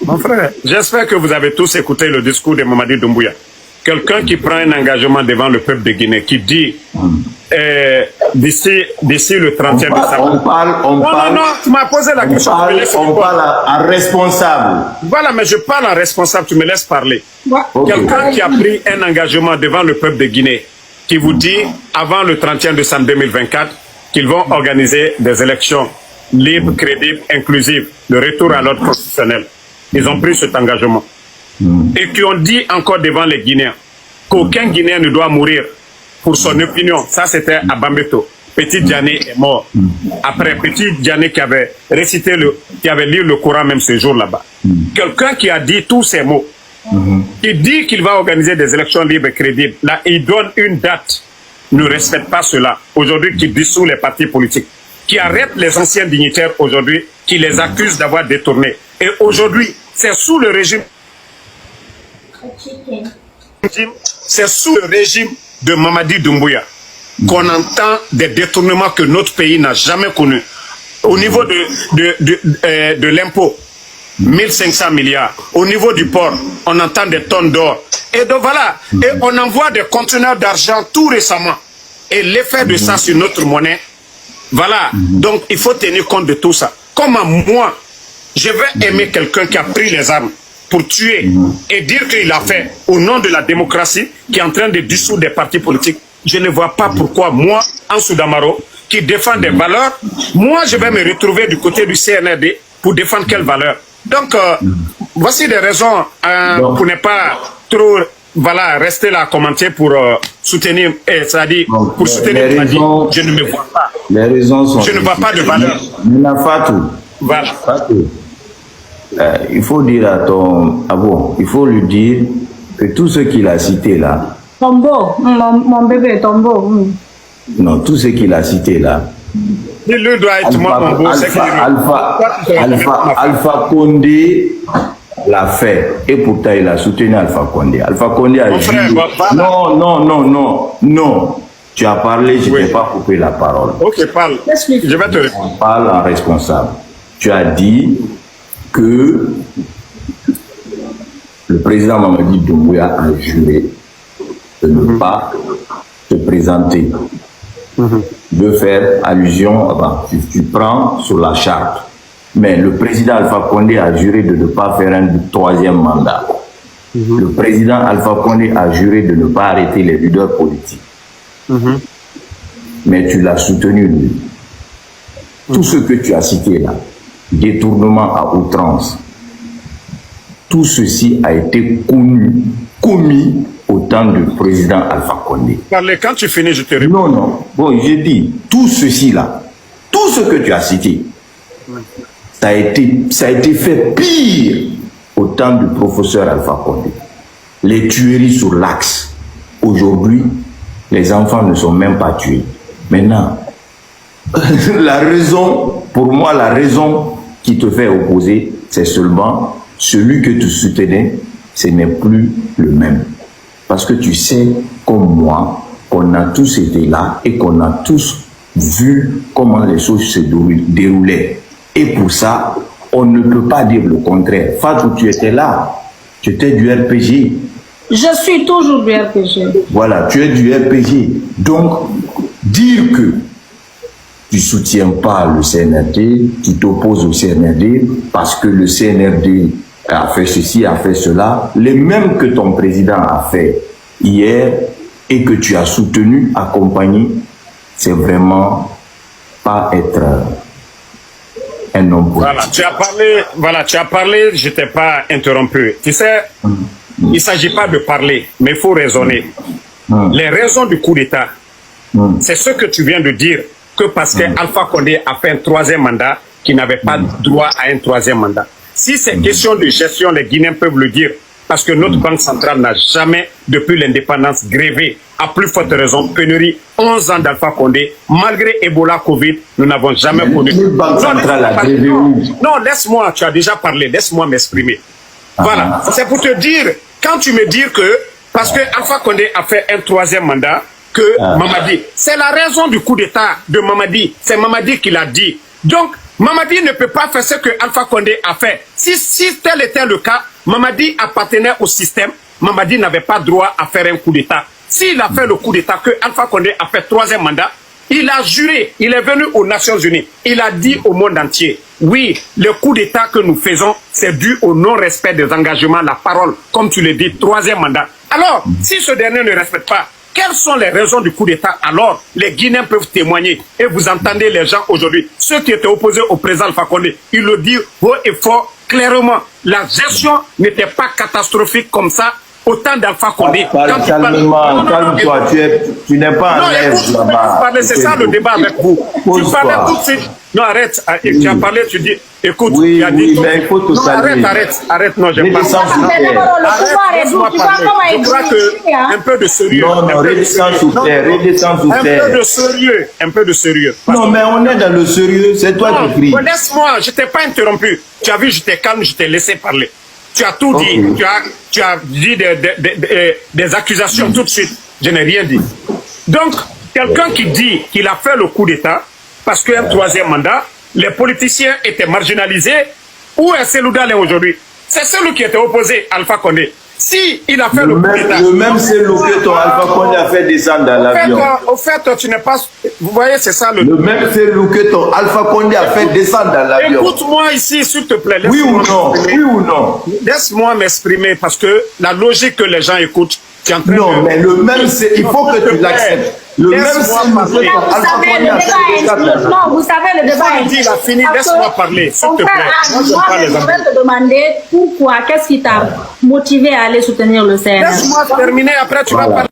Mon frère, j'espère que vous avez tous écouté le discours de Mamadi Doumbouya. Quelqu'un qui prend un engagement devant le peuple de Guinée, qui dit d'ici le 31 décembre. Non, tu m'as posé la question. On parle en responsable. Voilà, mais je parle en responsable, tu me laisses parler. Okay. Quelqu'un qui a pris un engagement devant le peuple de Guinée, qui vous dit, avant le 31 décembre 2024, qu'ils vont organiser des élections libres, crédibles, inclusives, de retour à l'ordre constitutionnel. Ils ont pris cet engagement. Et qui ont dit encore devant les Guinéens qu'aucun Guinéen ne doit mourir pour son opinion. Ça, c'était à Bambeto. Petit Diané est mort. Après, Petit Diané qui avait récité, qui avait lu le Coran même ce jour là-bas. Quelqu'un qui a dit tous ces mots, qui dit qu'il va organiser des élections libres et crédibles, là, il donne une date, ne respecte pas cela. Aujourd'hui, qui dissout les partis politiques, qui arrête les anciens dignitaires aujourd'hui, qui les accuse d'avoir détourné. Et aujourd'hui, c'est sous le régime de Mamadi Doumbouya qu'on entend des détournements que notre pays n'a jamais connus. Au niveau de l'impôt, 1500 milliards. Au niveau du port, on entend des tonnes d'or. Et donc voilà, et on envoie des conteneurs d'argent tout récemment. Et l'effet de ça sur notre monnaie, voilà. Donc il faut tenir compte de tout ça. Comment moi, je vais aimer quelqu'un qui a pris les armes pour tuer et dire qu'il a fait au nom de la démocratie, qui est en train de dissoudre des partis politiques. Je ne vois pas pourquoi moi, Ansou Damaro, qui défend des valeurs, moi je vais me retrouver du côté du CNRD pour défendre quelles valeurs. Donc, voici des raisons pour ne pas trop rester là à commenter pour soutenir, c'est-à-dire pour soutenir je ne me vois pas. Les raisons sont... Je ne vois pas de valeur. Voilà. Il faut dire à ton... Ah bon, il faut lui dire que tout ce qu'il a cité là... Tombeau, mon bébé, tombeau. Non, tout ce qu'il a cité là... Il doit être mon beau, Alpha Condé l'a fait. Et pourtant, il a soutenu Alpha Condé. Alpha Condé a dit... Non. Tu as parlé, je n'ai pas coupé la parole. Ok, parle. Je vais te répondre. On parle en responsable. Tu as dit que le président Mamadi Doumbouya a juré de ne pas se présenter, de faire allusion, tu prends sur la charte, mais le président Alpha Condé a juré de ne pas faire un troisième mandat. Le président Alpha Condé a juré de ne pas arrêter les leaders politiques. Mais tu l'as soutenu lui. Tout ce que tu as cité là, détournement à outrance, tout ceci a été commis au temps du président Alpha Condé. Parlez, quand tu finis, je te réponds. Non. Bon, j'ai dit, tout ceci là, tout ce que tu as cité, ça a été fait pire au temps du professeur Alpha Condé. Les tueries sur l'axe. Aujourd'hui, les enfants ne sont même pas tués. Maintenant, la raison, pour moi, la raison qui te fait opposer, c'est seulement celui que tu soutenais, ce n'est plus le même. Parce que tu sais, comme moi, qu'on a tous été là et qu'on a tous vu comment les choses se déroulaient. Et pour ça, on ne peut pas dire le contraire. Fatou, tu étais là, tu étais du RPG. Je suis toujours du RPG. Voilà, tu es du RPG. Donc, dire que tu ne soutiens pas le CNRD, tu t'opposes au CNRD parce que le CNRD a fait ceci, a fait cela, les mêmes que ton président a fait hier et que tu as soutenu, accompagné, c'est vraiment pas être un homme politique. Tu as parlé, je t'ai pas interrompu. Tu sais, il ne s'agit pas de parler, mais il faut raisonner. Les raisons du coup d'État, c'est ce que tu viens de dire, que parce que Alpha Condé a fait un troisième mandat, qui n'avait pas droit à un troisième mandat. Si c'est question de gestion, les Guinéens peuvent le dire, parce que notre banque centrale n'a jamais, depuis l'indépendance, grévé, à plus forte raison, pénurie, 11 ans d'Alpha Condé, malgré Ebola, Covid, nous n'avons jamais connu. Notre banque centrale a grévé où? Non, laisse-moi, tu as déjà parlé, laisse-moi m'exprimer. Voilà, c'est pour te dire, quand tu me dis que, parce que Alpha Condé a fait un troisième mandat, que Mamadi, c'est la raison du coup d'État de Mamadi, c'est Mamadi qui l'a dit. Donc, Mamadi ne peut pas faire ce que Alpha Condé a fait. Si tel était le cas, Mamadi appartenait au système. Mamadi n'avait pas droit à faire un coup d'État. S'il a fait le coup d'État, que Alpha Condé a fait 3e mandat, il a juré, il est venu aux Nations Unies, il a dit au monde entier, oui, le coup d'État que nous faisons, c'est dû au non-respect des engagements, la parole, comme tu le dis, 3e mandat. Alors, si ce dernier ne respecte pas, quelles sont les raisons du coup d'État? Alors, les Guinéens peuvent témoigner. Et vous entendez les gens aujourd'hui, ceux qui étaient opposés au président Alpha Condé, ils le disent haut et fort, clairement. La gestion n'était pas catastrophique comme ça autant d'Alpha Condé. Calme-toi, tu n'es pas non, à l'aise là-bas. C'est ça le débat avec vous. Tu parlais tout de suite. Non, arrête. Oui. Tu as parlé, tu dis, écoute, oui, tu as dit. Oui, mais il faut te saluer. Arrête, non, j'aime pas. Je crois que un peu de sérieux. Non, redescends sous terre, Un peu de sérieux. Non, mais on est dans le sérieux, c'est toi qui cries. Laisse-moi, je t'ai pas interrompu. Tu as vu, j'étais calme, je t'ai laissé parler. Tu as tout dit, tu as dit des accusations tout de suite. Je n'ai rien dit. Donc, quelqu'un qui dit qu'il a fait le coup d'État parce qu'un 3e mandat, les politiciens étaient marginalisés. Où est Seloudalé aujourd'hui? C'est celui qui était opposé à Alpha Condé. Si il a fait le coup d'État... Le même Selou que ton Alpha Condé a fait descendre dans l'avion. Au fait, tu n'es pas... Vous voyez, c'est ça le... Le même Selou que ton Alpha Condé a fait descendre dans l'avion. Écoute-moi ici, s'il te plaît. Oui ou non? Oui ou non? Laisse-moi m'exprimer parce que la logique que les gens écoutent... Non, mais le même, il faut que tu l'acceptes. Le même Selou que ton Alpha Condé a fait descendre dans l'avion. Non, vous savez, le débat est... Il a fini, laisse-moi parler, s'il te plaît. Moi, je voudrais te demander pourquoi, qu'est-ce qui t'a motivé à aller soutenir le CNRD? Laisse-moi terminer, après tu vas parler.